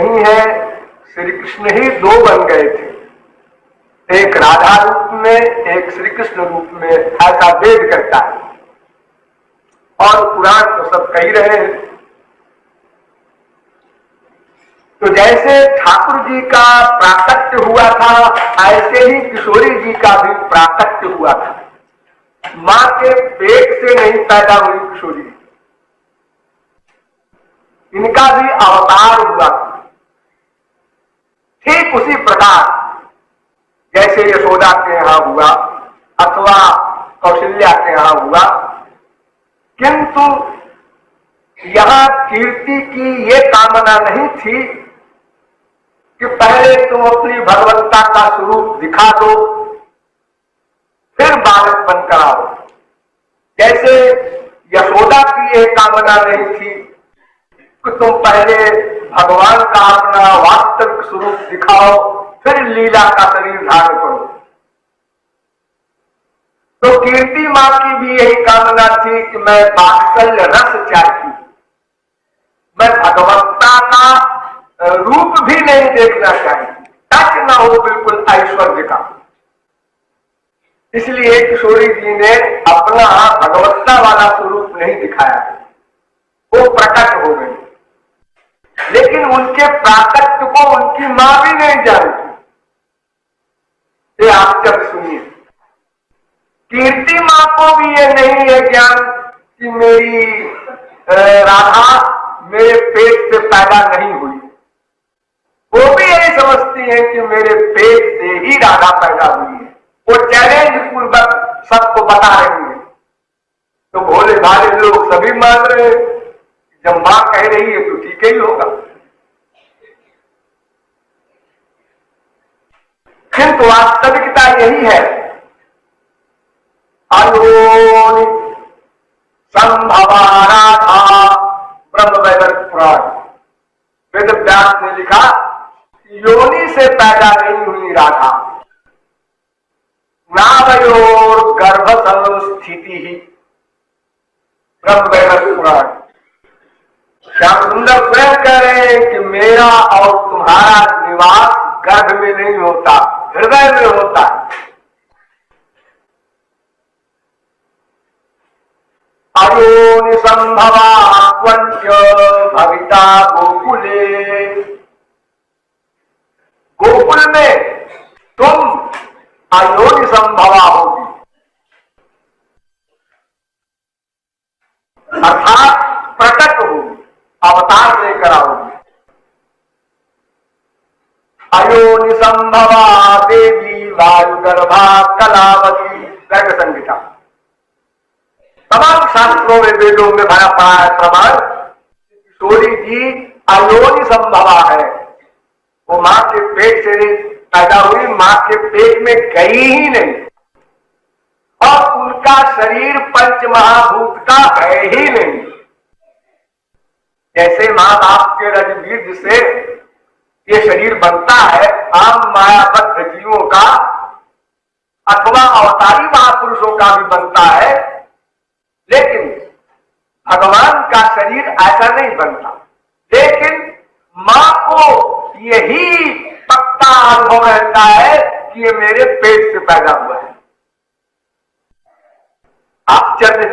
नहीं है, श्री कृष्ण ही दो बन गए थे, एक राधा रूप में, एक श्री कृष्ण रूप में, ऐसा वेद कहता है और पुराण तो सब कह रहे हैं। तो जैसे ठाकुर जी का प्राकट्य हुआ था, ऐसे ही किशोरी जी का भी प्राकट्य हुआ था। मां के पेट से नहीं पैदा हुई किशोरी, इनका भी अवतार हुआ। ठीक उसी प्रकार जैसे यशोदा के यहां हुआ अथवा कौशल्या के यहां हुआ, किंतु यहां कीर्ति की ये कामना नहीं थी कि पहले तुम अपनी भगवत्ता का स्वरूप दिखा दो फिर बालक बनकर आओ। जैसे यशोदा की यह कामना नहीं थी कि तुम पहले भगवान का अपना वास्तविक स्वरूप दिखाओ फिर लीला का शरीर धारण करो। तो कीर्ति मां की भी यही कामना थी कि मैं वात्सल्य रस चाहती, मैं भगवत्ता का रूप भी नहीं देखना चाहती, टच न हो बिल्कुल ऐश्वर्य का। इसलिए किशोरी जी ने अपना भगवत्ता वाला स्वरूप नहीं दिखाया, वो प्रकट हो गई। लेकिन उनके प्राकट्य को उनकी मां भी नहीं जानती। ये आप जब सुनिए, कीर्ति मां को भी ये नहीं है ज्ञान कि मेरी राधा मेरे पेट से पैदा नहीं हुई। वो भी यही समझती है कि मेरे पेट से ही राधा पैदा हुई है। वो चैलेंज पूर्वक सबको बता रही है। तो भोले भाले लोग सभी मान रहे हैं, जब मां कह रही है तो ठीक ही होगा। किंतु वास्तविकता यही है, अयोनि संभवा राधा ब्रह्म वैवर्त पुराण वेद व्यास ने लिखा, योनि से पैदा नहीं हुई राधा, नाभयोर गर्भ संस्थिति ही ब्रह्म वैवर्त पुराण। श्याम सुंदर स्वयं कह रहे हैं कि मेरा और तुम्हारा निवास गर्भ में नहीं होता, हृदय में होता है। अयोनि संभवा त्वञ्च भविता गोकुले, गोकुल में तुम अयोनि संभवा होगी, अर्थात प्रकट होगी, अवतार लेकर आओगी। अयोनि संभवा देवी वायुगर्भा कलावती, गर्ग संहिता। तमाम शास्त्रों में वेदों में भरा पड़ा है प्रमाण, किशोरी जी अयोनि संभवा है। वो मां के पेट से पैदा हुई, मां के पेट में गई ही नहीं, और उनका शरीर पंच महाभूत का है ही नहीं। जैसे मां बाप के रजबीज से ये शरीर बनता है आम मायाबद्ध जीवों का अथवा अवतारी महापुरुषों का भी बनता है, लेकिन भगवान का शरीर ऐसा नहीं बनता। लेकिन मां को यही पक्का अनुभव रहता है कि ये मेरे पेट से पैदा हुआ है। आश्चर्य,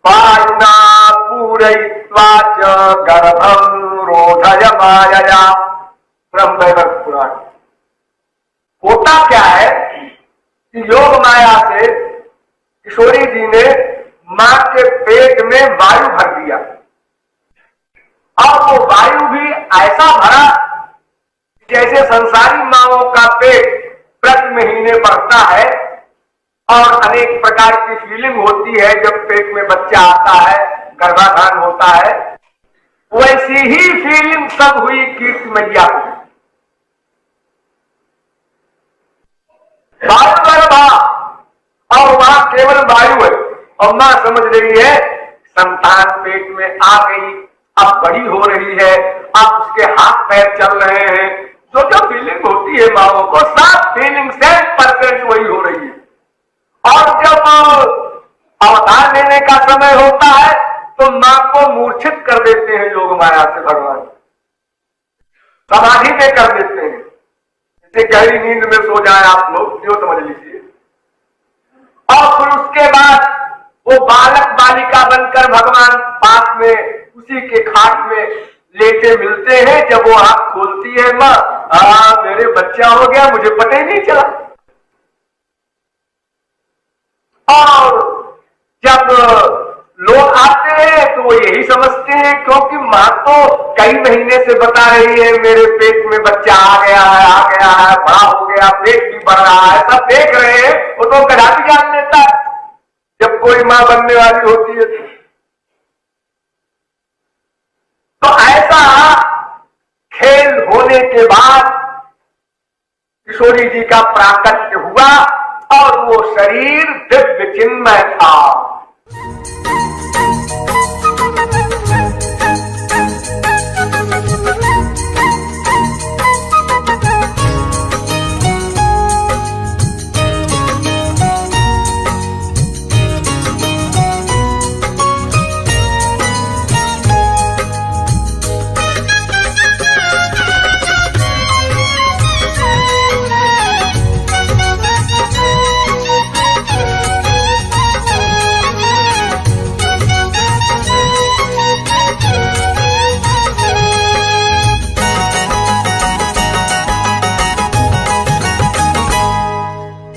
वायुना पूरयित्वा च गर्भं रोधय मायया ब्रह्म वैवर्त पुराण। होता क्या है कि योग माया से किशोरी जी ने मां के पेट में वायु भर दिया, और वो वायु भी ऐसा भरा जैसे संसारी माओं का पेट प्रति महीने बढ़ता है और अनेक प्रकार की फीलिंग होती है जब पेट में बच्चा आता है, गर्भाधान होता है, वैसी ही फीलिंग सब हुई कीर्ति मैया को। वायु गर्भा, और वहां केवल वायु है, और मां समझ रही है संतान पेट में आ गई, अब बड़ी हो रही है, अब उसके हाथ पैर चल रहे हैं, जो फीलिंग होती है माओ को, सब फीलिंग 100% वही हो रही है। और जब अवतार लेने का समय होता है तो मां को मूर्छित कर देते हैं योग माया से भगवान, समाधि में कर देते हैं। इसे गहरी नींद में सो जाए आप लोग, क्यों समझ लीजिए। और फिर उसके बाद वो बालक बालिका बनकर भगवान पास में उसी के खाट में लेटे मिलते हैं। जब वो आंख खोलती है मां, मेरे बच्चा हो गया, मुझे पता ही नहीं चला। और जब लोग आते हैं तो वो यही समझते हैं, क्योंकि मां तो कई महीने से बता रही है मेरे पेट में बच्चा आ गया है, बड़ा हो गया, पेट भी बढ़ रहा है, सब देख रहे हैं। वो तो गधा भी जान लेता है जब कोई मां बनने वाली होती है। तो ऐसा खेल होने के बाद किशोरी जी का प्राकट्य हुआ और वो शरीर दिव्य चिन्मय था।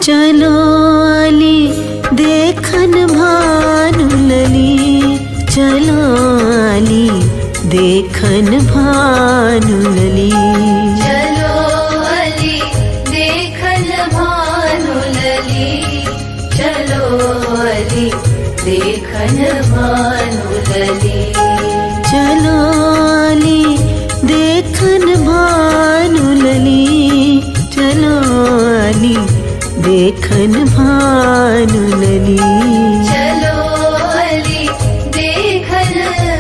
चलो अली देखन भानु लली, चलो अली देखन भानु लली, चलो अली देखन भानु लली, चलो अली देखन भानु लली, चलो अली देखन भानु लली, चलो अली देखन भानु लली, चलो अली देखन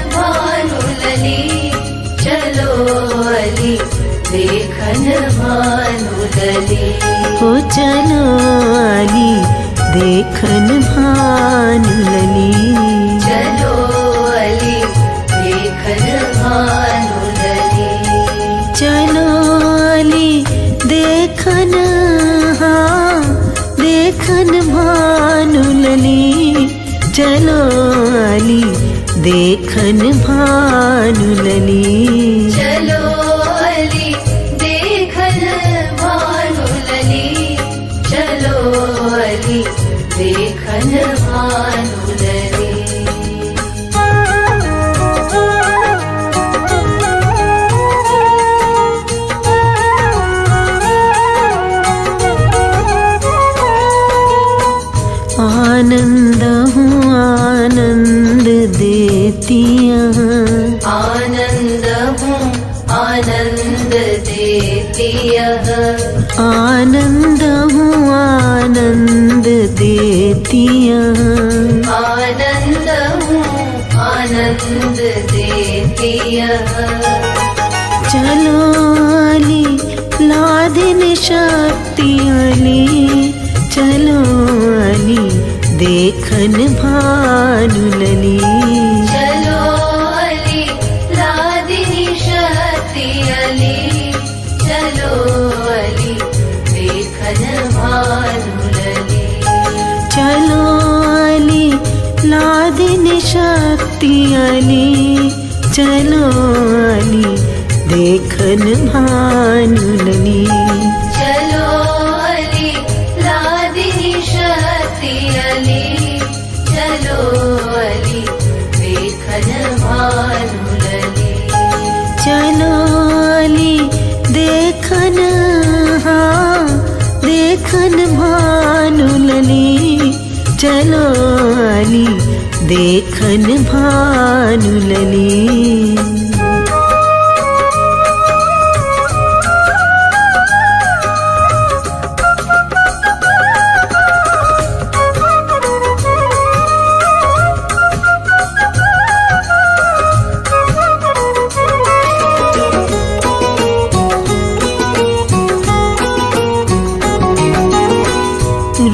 भानु लली, चलो अली देखन भानु लली, हो चलो अली देखन भानु लली, चलो अली देखन भानु लली, चलो अली देखन, हाँ देखन भानु लली, चलो अली देखन भानु लली, चलो अली देखन भानु लली, चलो अली देखन भानु लली। आनंद हूँ आनंद देतिया, आनंद हूँ आनंद देतिया, आनंद हूँ आनंद देतिया, आनंद हूँ आनंद देतिया, चलो अली लादिन शक्ति अली, चलो अली देखन भानु लली, चलो अली लादिनी शक्ति अली, चलो अली देखन भानु लली, चलो अली लादिन शक्ति अली, चलो अली देखन भानु लली, चलो अली लादिनी शक्ति अली, चलो अली देखन भानु लली, चलो अली देखन, हाँ देखन भानु लली, चलो अली देखन भानु लली।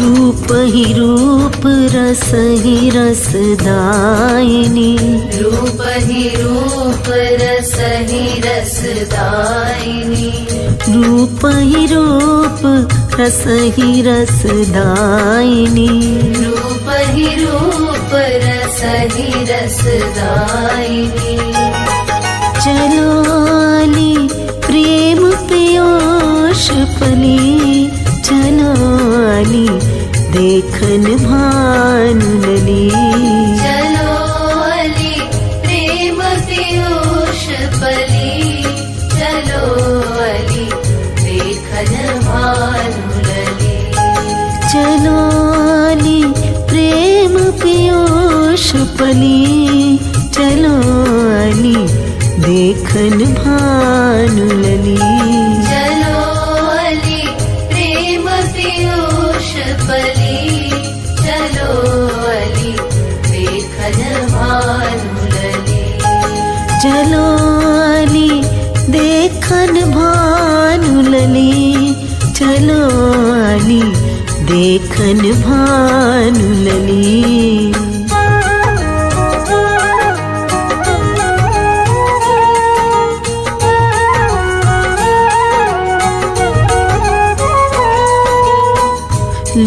रूप ही रूप रूप रस ही रसदायिनी रूप ही रूप रस ही रसदायिनी रूप ही रूप रस ही रसदायिनी रूप ही रूप रस ही रसदायिनी चलो आली प्रेम पीयूष पली चलो आली देखन भानुलली चलो अली प्रेम पीयूष पली चलो अली देखन भानुलली चलो आली प्रेम पीयूष पली चलो आली देखन भानुलली चलो अली प्रेम पीयूष पली चलो अली देखन भानुलली चलो आली देखन भानुलली चलो आली देखन भानुलली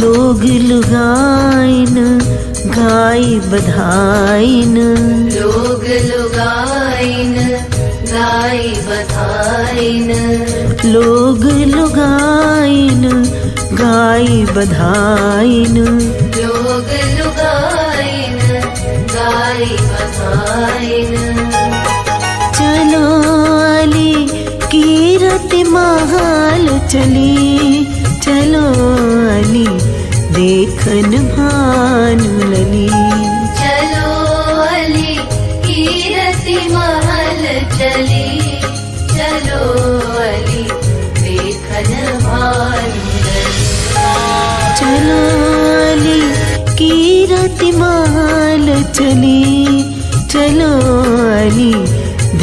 लोग लुगाइन गाय बधाइन लोग लुगाइन गाय बधाइन लोग लुगाइन गाय बधाइन लोग लुगाइन गाय बधाइन चलो आली कीरति महाल चली चलो आली देखन भानुलली चलो अली कीरति महल चली चलो अली देखन भानुलली चलो आली कीरति महल चली चलो आली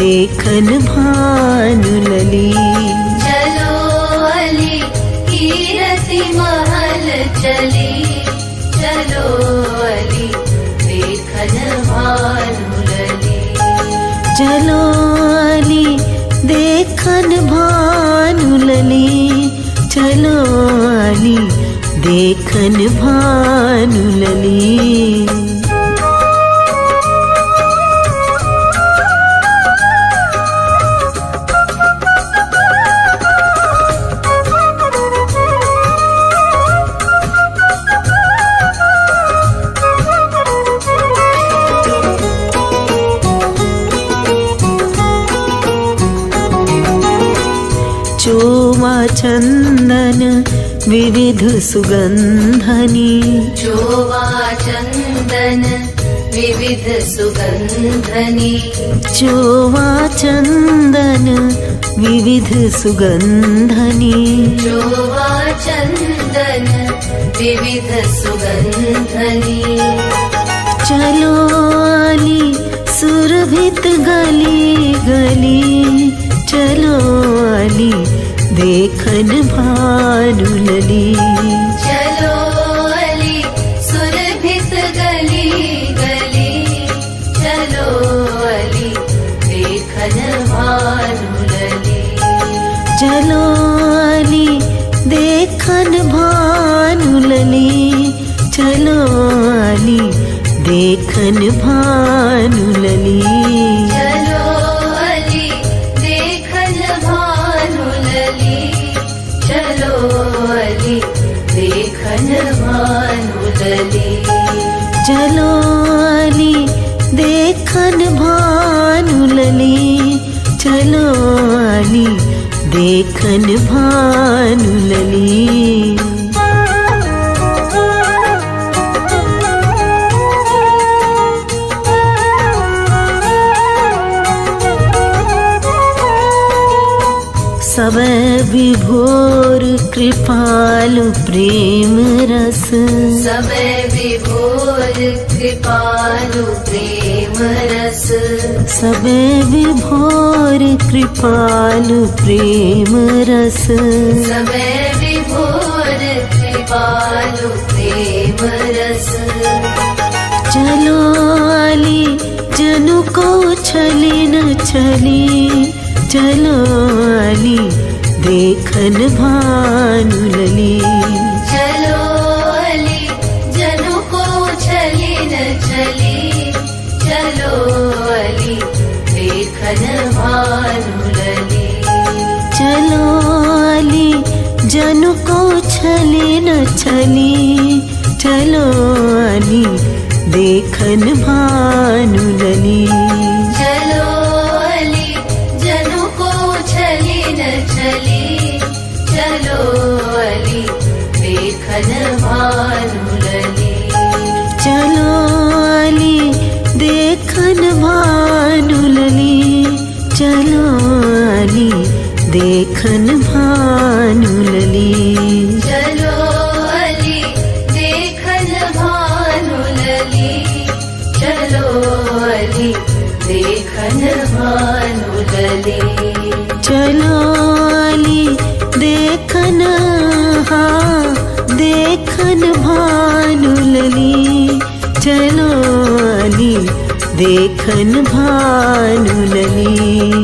देखन भानुलली चलो अली कीरति महल चली चलो अली देखन भानुलली चलो आली देखन भानुलली चलो आली देखन भानुलली चोवा चंदन विविध सुगंधनी जोवा चंदन विविध सुगंधनी चोवा चंदन विविध सुगंधनी जोवा चंदन विविध सुगंधनी चलो आली सुरभित गली गली चलो आली देखन भानुलली चलो अली सुरभित गली गली चलो अली देखन भानुलली चलो आली देखन भानुलली चलो आली देखन भानुलली चलो अली देखन भानुलली चलो अली देखन भानुलली चलो आली देखन भानुलली चलो आली देखन भानुलली सब विभोर कृपालु प्रेम रस सब विभोर कृपालु प्रेम रस सब विभोर कृपालु प्रेम रस सब विभोर कृपालु कृपालु प्रेम रस। चलो अली जनु को छली न छली, चलो अली देखन भानु लली। चलो अली जनु को छली न छली, चलो अली देखन भानु लली। चलो अली जनु को छली न छली, चलो अली देखन भानु लली। चलो अली जनु को छली न छली, चलो अली देखन भानु लली। चलो अली देखन भानु लली, चलो अली देखन भानु लली। चलो अली देखन भानु लली, चलो अली देखन भानु लली। चलो अली देखन, हाँ देखन भानु लली, चलो अली देखन भानु लली।